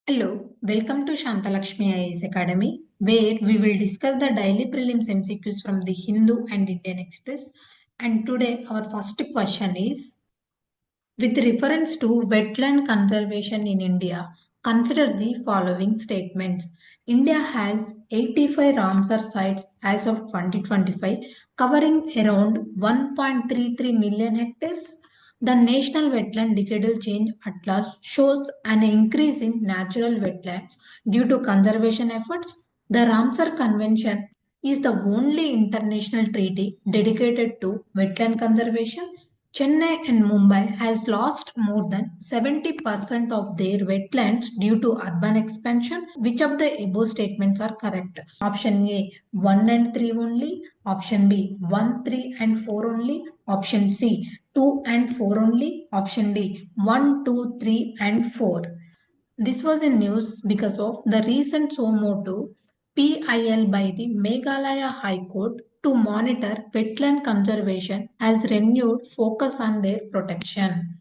Hello, welcome to Shantha Lakshmi IAS Academy, where we will discuss the daily prelims MCQs from the Hindu and Indian Express. And today, our first question is with reference to wetland conservation in India, consider the following statements. India has 85 Ramsar sites as of 2025, covering around 1.33 million hectares. The National Wetland Decadal Change Atlas shows an increase in natural wetlands due to conservation efforts. The Ramsar Convention is the only international treaty dedicated to wetland conservation. Chennai and Mumbai has lost more than 70% of their wetlands due to urban expansion. Which of the above statements are correct? Option A 1 and 3 only. Option B 1, 3 and 4 only. Option C 2 and 4 only. Option D 1, 2, 3 and 4. This was in news because of the recent suo PIL by the Meghalaya High Court to monitor wetland conservation has renewed focus on their protection.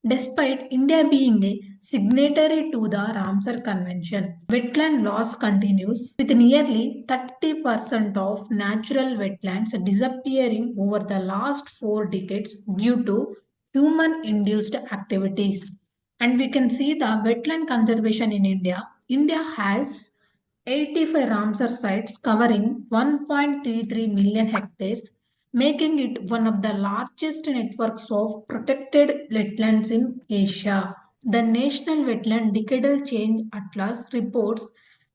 Despite India being a signatory to the Ramsar Convention, wetland loss continues with nearly 30% of natural wetlands disappearing over the last 4 decades due to human-induced activities. And we can see the wetland conservation in India. India has 85 Ramsar sites covering 1.33 million hectares, making it one of the largest networks of protected wetlands in Asia. The National Wetland Decadal Change Atlas reports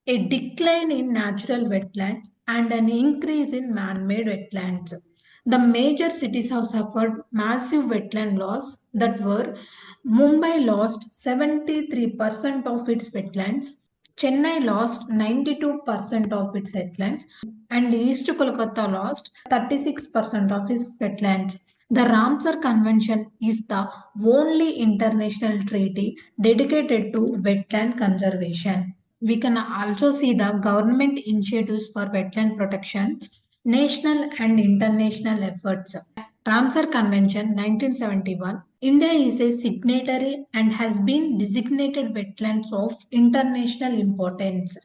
a decline in natural wetlands and an increase in man-made wetlands. The major cities have suffered massive wetland loss that were Mumbai lost 73% of its wetlands, Chennai lost 92% of its wetlands, and East Kolkata lost 36% of its wetlands. The Ramsar Convention is the only international treaty dedicated to wetland conservation. We can also see the government initiatives for wetland protections, national and international efforts. Ramsar Convention 1971. India is a signatory and has been designated wetlands of international importance.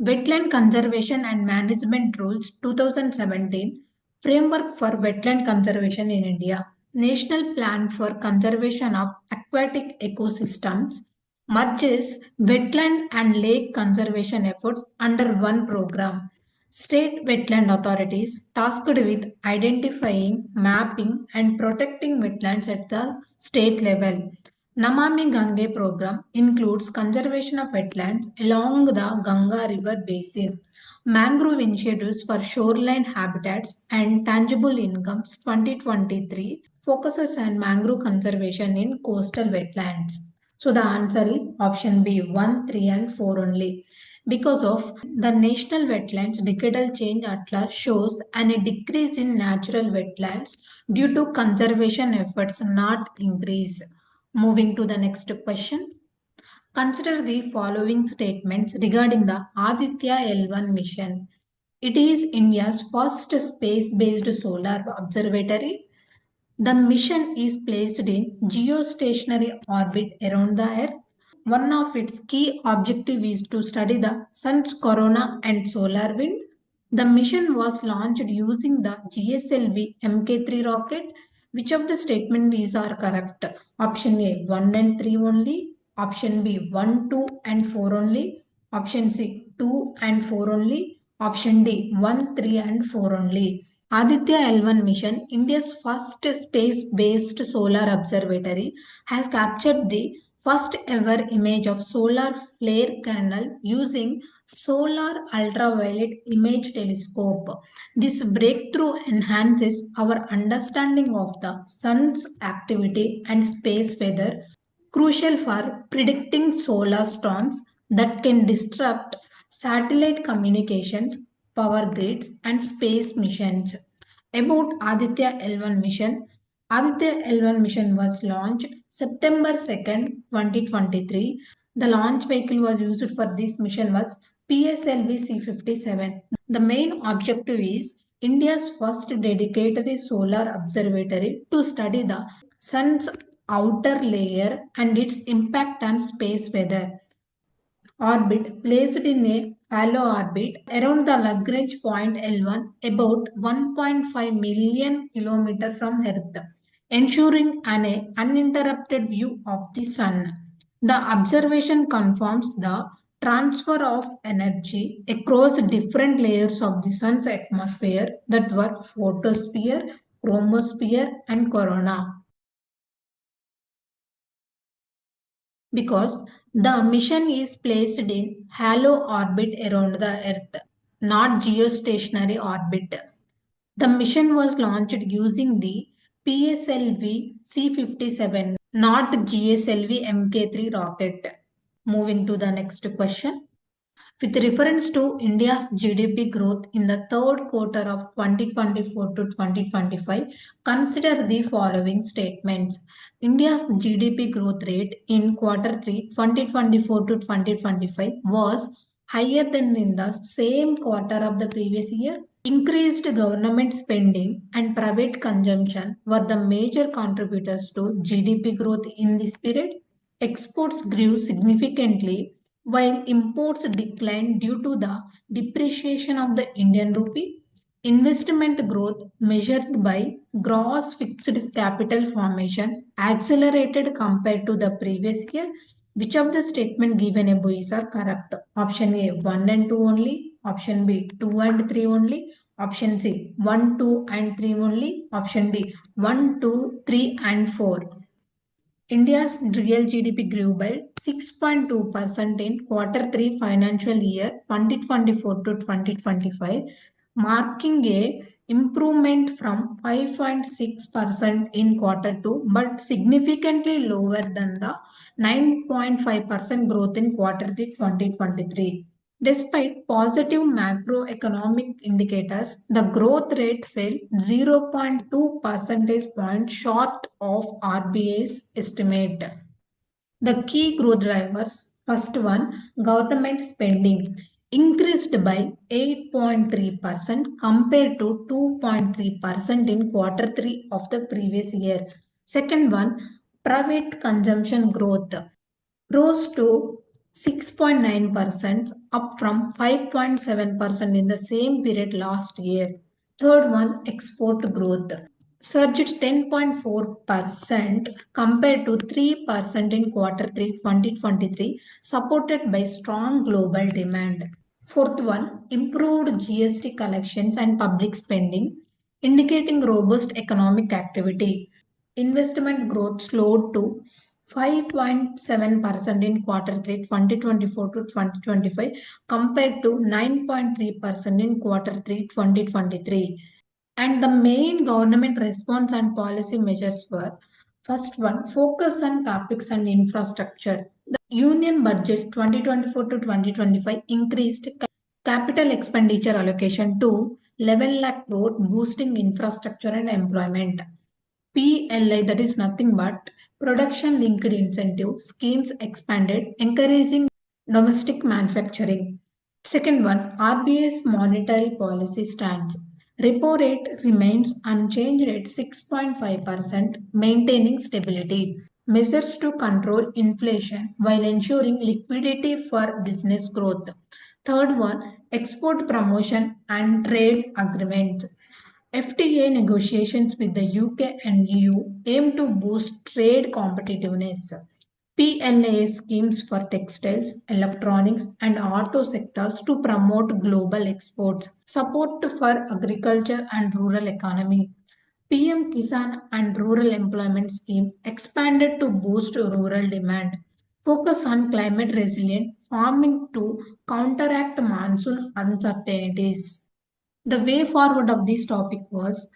Wetland Conservation and Management Rules 2017 Framework for Wetland Conservation in India. National Plan for Conservation of Aquatic Ecosystems merges wetland and lake conservation efforts under one program. State wetland authorities tasked with identifying, mapping, and protecting wetlands at the state level. Namami Gange program includes conservation of wetlands along the Ganga River basin. Mangrove initiatives for shoreline habitats and tangible incomes 2023 focuses on mangrove conservation in coastal wetlands. So the answer is option B 1, 3 and 4 only. Because of the National Wetlands Decadal Change Atlas shows a decrease in natural wetlands due to conservation efforts, not increase. Moving to the next question. Consider the following statements regarding the Aditya L1 mission. It is India's first space-based solar observatory. The mission is placed in geostationary orbit around the Earth. One of its key objectives is to study the sun's corona and solar wind. The mission was launched using the GSLV Mk3 rocket. Which of the statements are correct? Option A 1 and 3 only. Option B 1, 2 and 4 only. Option C 2 and 4 only. Option D 1, 3 and 4 only. Aditya L1 mission, India's first space-based solar observatory, has captured the first ever image of solar flare canal using solar ultraviolet image telescope. This breakthrough enhances our understanding of the sun's activity and space weather, crucial for predicting solar storms that can disrupt satellite communications, power grids, and space missions. About Aditya L1 mission, Aditya L1 mission was launched September 2nd, 2023. The launch vehicle was used for this mission was PSLV C-57. The main objective is India's first dedicated solar observatory to study the sun's outer layer and its impact on space weather. orbit placed in a halo orbit around the Lagrange point L1 about 1.5 million kilometers from Earth, ensuring an uninterrupted view of the Sun. The observation confirms the transfer of energy across different layers of the Sun's atmosphere that were photosphere, chromosphere, and corona. Because the mission is placed in halo orbit around the Earth, not geostationary orbit. The mission was launched using the PSLV C-57, not GSLV Mk3 rocket. Moving to the next question. With reference to India's GDP growth in the third quarter of 2024 to 2025, consider the following statements. India's GDP growth rate in quarter 3 2024 to 2025 was higher than in the same quarter of the previous year. Increased government spending and private consumption were the major contributors to GDP growth in this period. Exports grew significantly while imports declined due to the depreciation of the Indian rupee. Investment growth measured by gross fixed capital formation accelerated compared to the previous year. Which of the statement given above is are correct? Option A 1 and 2 only, option B 2 and 3 only, option C 1, 2 and 3 only, option D 1, 2, 3 and 4. India's real GDP grew by 6.2% in quarter 3 financial year 2024 to 2025, marking a improvement from 5.6% in quarter 2 but significantly lower than the 9.5% growth in quarter 3 2023. Despite positive macroeconomic indicators, the growth rate fell 0.2 percentage points short of RBI's estimate. The key growth drivers, first one, government spending increased by 8.3% compared to 2.3% in quarter 3 of the previous year. Second one, private consumption growth rose to 6.9%, up from 5.7% in the same period last year. Third one, export growth surged 10.4% compared to 3% in quarter 3 2023, supported by strong global demand. Fourth one, improved GST collections and public spending, indicating robust economic activity. Investment growth slowed to 5.7% in quarter 3 2024 to 2025 compared to 9.3% in quarter 3 2023. And the main government response and policy measures were, first one, focus on capex and infrastructure. The Union Budget 2024 to 2025 increased capital expenditure allocation to 11 lakh crore, boosting infrastructure and employment. PLI, that is nothing but production linked incentive schemes expanded, encouraging domestic manufacturing. Second one, RBI's monetary policy stance. Repo rate remains unchanged at 6.5%, maintaining stability. Measures to control inflation while ensuring liquidity for business growth. Third one, export promotion and trade agreements. FTA negotiations with the UK and EU aim to boost trade competitiveness. PLA schemes for textiles, electronics, and auto sectors to promote global exports. Support for agriculture and rural economy. PM Kisan and Rural Employment Scheme expanded to boost rural demand. Focus on climate resilient farming to counteract monsoon uncertainties. The way forward of this topic was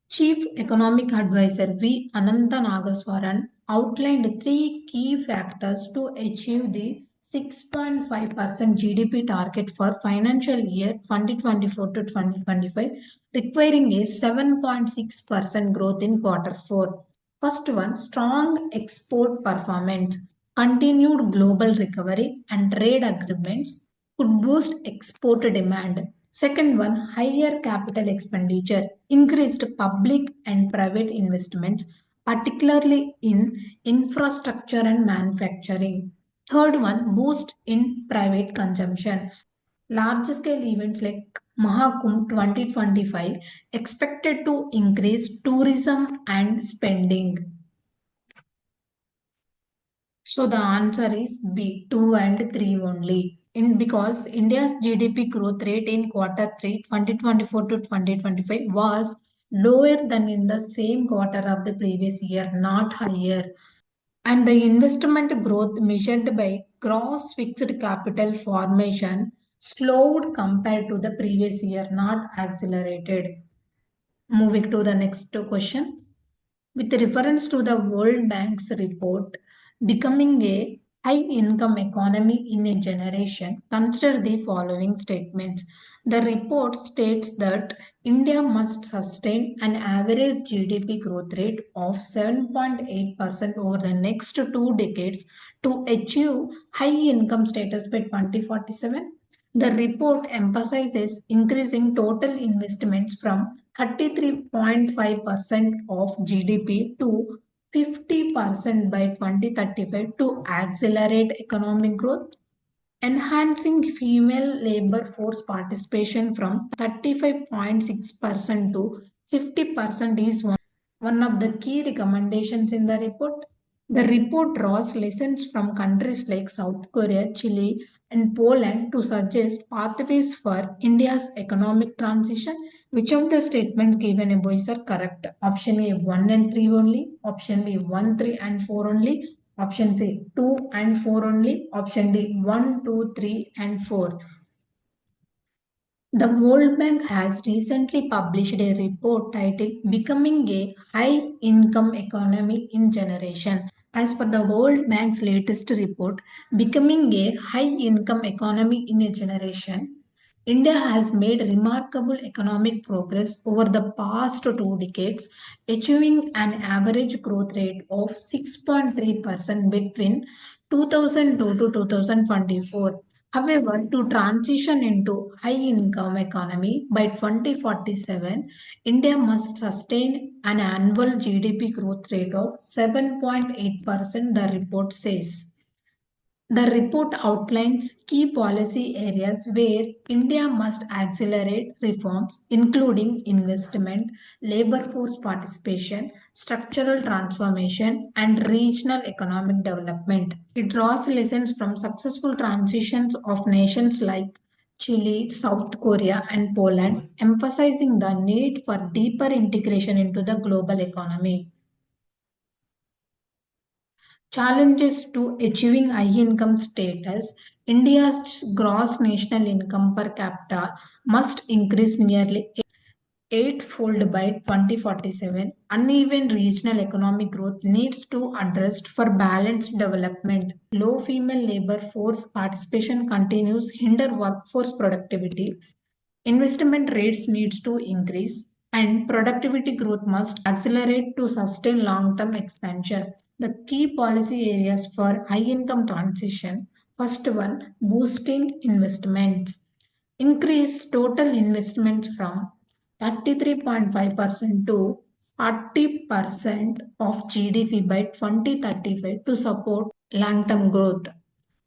Chief Economic Advisor V. Ananta Nagaswaran outlined three key factors to achieve the 6.5% GDP target for financial year 2024 to 2025, requiring a 7.6% growth in quarter 4. First one, strong export performance. Continued global recovery and trade agreements could boost export demand. Second one, higher capital expenditure, increased public and private investments, particularly in infrastructure and manufacturing. Third one, boost in private consumption. Large scale events like Mahakumbh 2025 expected to increase tourism and spending. So the answer is B, 2 and 3 only. Because India's GDP growth rate in quarter 3 2024 to 2025 was lower than in the same quarter of the previous year, not higher. And the investment growth measured by gross fixed capital formation slowed compared to the previous year, not accelerated. Moving to the next question. With reference to the World Bank's report, Becoming a High Income Economy in a Generation, consider the following statements. The report states that India must sustain an average GDP growth rate of 7.8% over the next 2 decades to achieve high income status by 2047. The report emphasizes increasing total investments from 33.5% of GDP to 50% by 2035 to accelerate economic growth. Enhancing female labor force participation from 35.6% to 50% is one of the key recommendations in the report. The report draws lessons from countries like South Korea, Chile, and Poland to suggest pathways for India's economic transition. Which of the statements given above are correct? Option A 1 and 3 only, option B 1, 3 and 4 only, option C 2 and 4 only, option D 1, 2, 3 and 4. The World Bank has recently published a report titled Becoming a High Income Economy in Generation. As per the World Bank's latest report, Becoming a High Income Economy in a Generation, India has made remarkable economic progress over the past 2 decades, achieving an average growth rate of 6.3% between 2002 to 2024. However, to transition into high-income economy by 2047, India must sustain an annual GDP growth rate of 7.8%, the report says. The report outlines key policy areas where India must accelerate reforms, including investment, labor force participation, structural transformation, and regional economic development. It draws lessons from successful transitions of nations like Chile, South Korea, and Poland, emphasizing the need for deeper integration into the global economy. Challenges to achieving high income status. India's gross national income per capita must increase nearly eightfold by 2047. Uneven regional economic growth needs to addressed for balanced development. Low female labor force participation continues hinder workforce productivity. Investment rates needs to increase and productivity growth must accelerate to sustain long-term expansion. The key policy areas for high-income transition. First one, boosting investments. Increase total investments from 33.5% to 40% of GDP by 2035 to support long-term growth.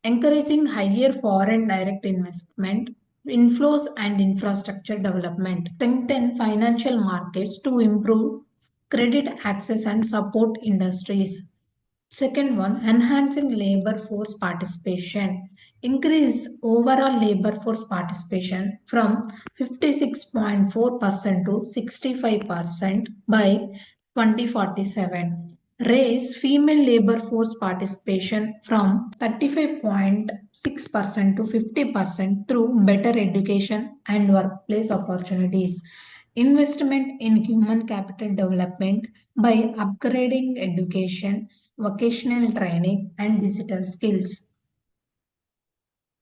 Encouraging higher foreign direct investment, inflows and infrastructure development. Strengthen financial markets to improve credit access and support industries. Second one, enhancing labor force participation. Increase overall labor force participation from 56.4% to 65% by 2047. Raise female labor force participation from 35.6% to 50% through better education and workplace opportunities. Investment in human capital development by upgrading education, vocational training, and digital skills.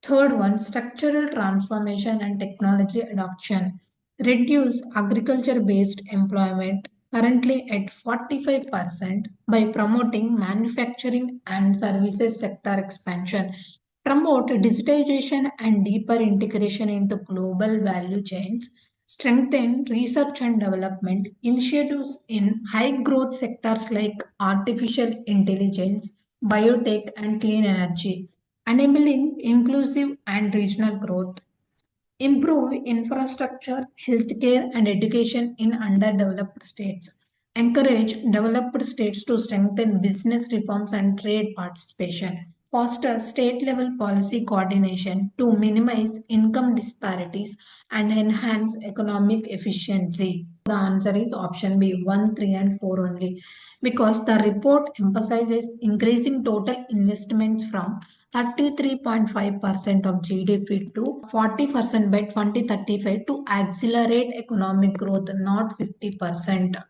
Third one, structural transformation and technology adoption. Reduce agriculture-based employment currently at 45% by promoting manufacturing and services sector expansion. Promote digitization and deeper integration into global value chains. Strengthen research and development initiatives in high growth sectors like artificial intelligence, biotech, and clean energy. enabling inclusive and regional growth, improve infrastructure, healthcare, and education in underdeveloped states, encourage developed states to strengthen business reforms and trade participation, foster state level policy coordination to minimize income disparities and enhance economic efficiency. The answer is option B, 1, 3, and 4 only, because the report emphasizes increasing total investments from 33.5% of GDP to 40% by 2035 to accelerate economic growth, not 50%.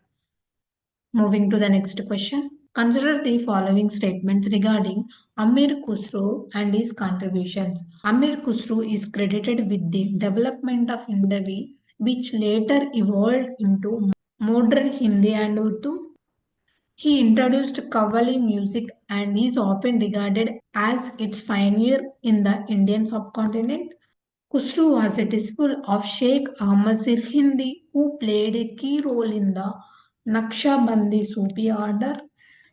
Moving to the next question. Consider the following statements regarding Amir Khusro and his contributions. Amir Khusro is credited with the development of Hindi, which later evolved into modern Hindi and Urdu. He introduced Qawwali music and is often regarded as its pioneer in the Indian subcontinent. Khusru was a disciple of Sheikh Ahmad Sirhindi, who played a key role in the Naqshbandi Sufi order.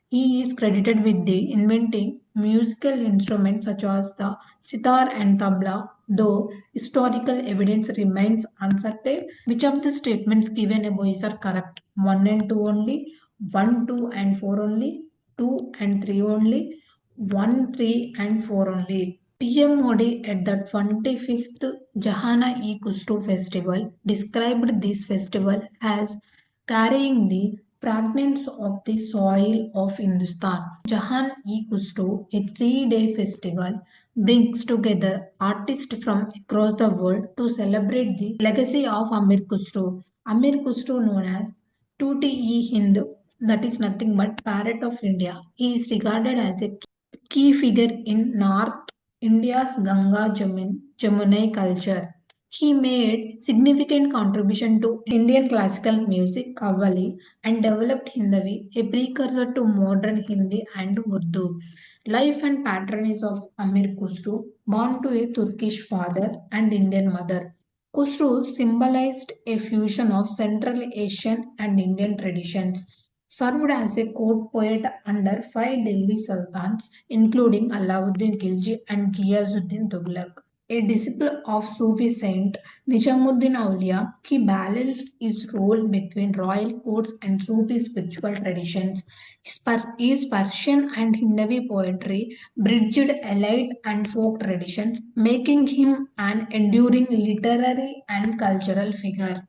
He is credited with the inventing musical instruments such as the sitar and tabla, though historical evidence remains uncertain. Which of the statements given above is are correct? 1 and 2 only, 1, 2 and 4 only, 2 and 3 only, 1, 3 and 4 only. PM Modi at the 25th Jahana-e-Kustu festival described this festival as carrying the fragments of the soil of Hindustan. Jahan-e-Kustu, a 3-day festival, brings together artists from across the world to celebrate the legacy of Amir Khusro. Amir Khusro, known as Tuti-e-Hind, that is nothing but parrot of India. He is regarded as a key figure in North India's Ganga Jamunai culture. He made significant contribution to Indian classical music, Qawwali, and developed Hindi, a precursor to modern Hindi and Urdu. Life and patronage of Amir Khusro, born to a Turkish father and Indian mother. Khusro symbolized a fusion of Central Asian and Indian traditions, served as a court poet under 5 Delhi sultans, including Alauddin Khilji and Ghiyazuddin Tughlaq. A disciple of Sufi saint Nizamuddin Aulia, he balanced his role between royal courts and Sufi spiritual traditions. His Persian and Hindi poetry bridged elite and folk traditions, making him an enduring literary and cultural figure.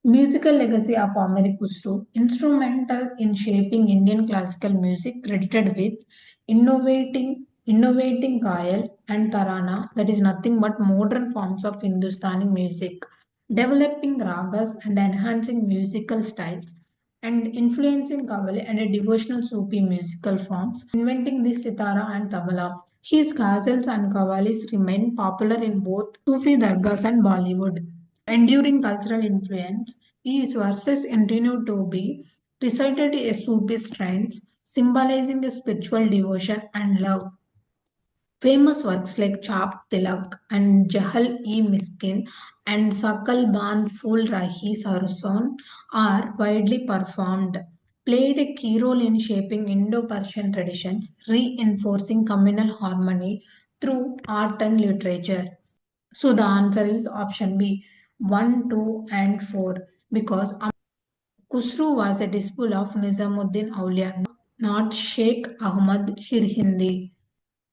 Musical legacy of Amir Khusro, instrumental in shaping Indian classical music, credited with innovating Ghayal and Tarana, that is nothing but modern forms of Hindustani music, developing ragas and enhancing musical styles, and influencing Qawwali and a devotional Sufi musical forms, inventing the sitara and tabla. His ghazals and qawwalis remain popular in both Sufi dargahs and Bollywood. Enduring cultural influence, his verses continue to be recited as Sufi strains, symbolizing a spiritual devotion and love. Famous works like Chak Tilak and Jahal-e-Miskin and Sakal Ban Phul Rahi Sarson are widely performed, played a key role in shaping Indo-Persian traditions, reinforcing communal harmony through art and literature. So the answer is option B, 1, 2 and 4, because Khusru was a disciple of Nizamuddin Aulia, not Sheikh Ahmad Shirhindi.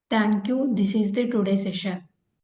Thank you. This is the today session.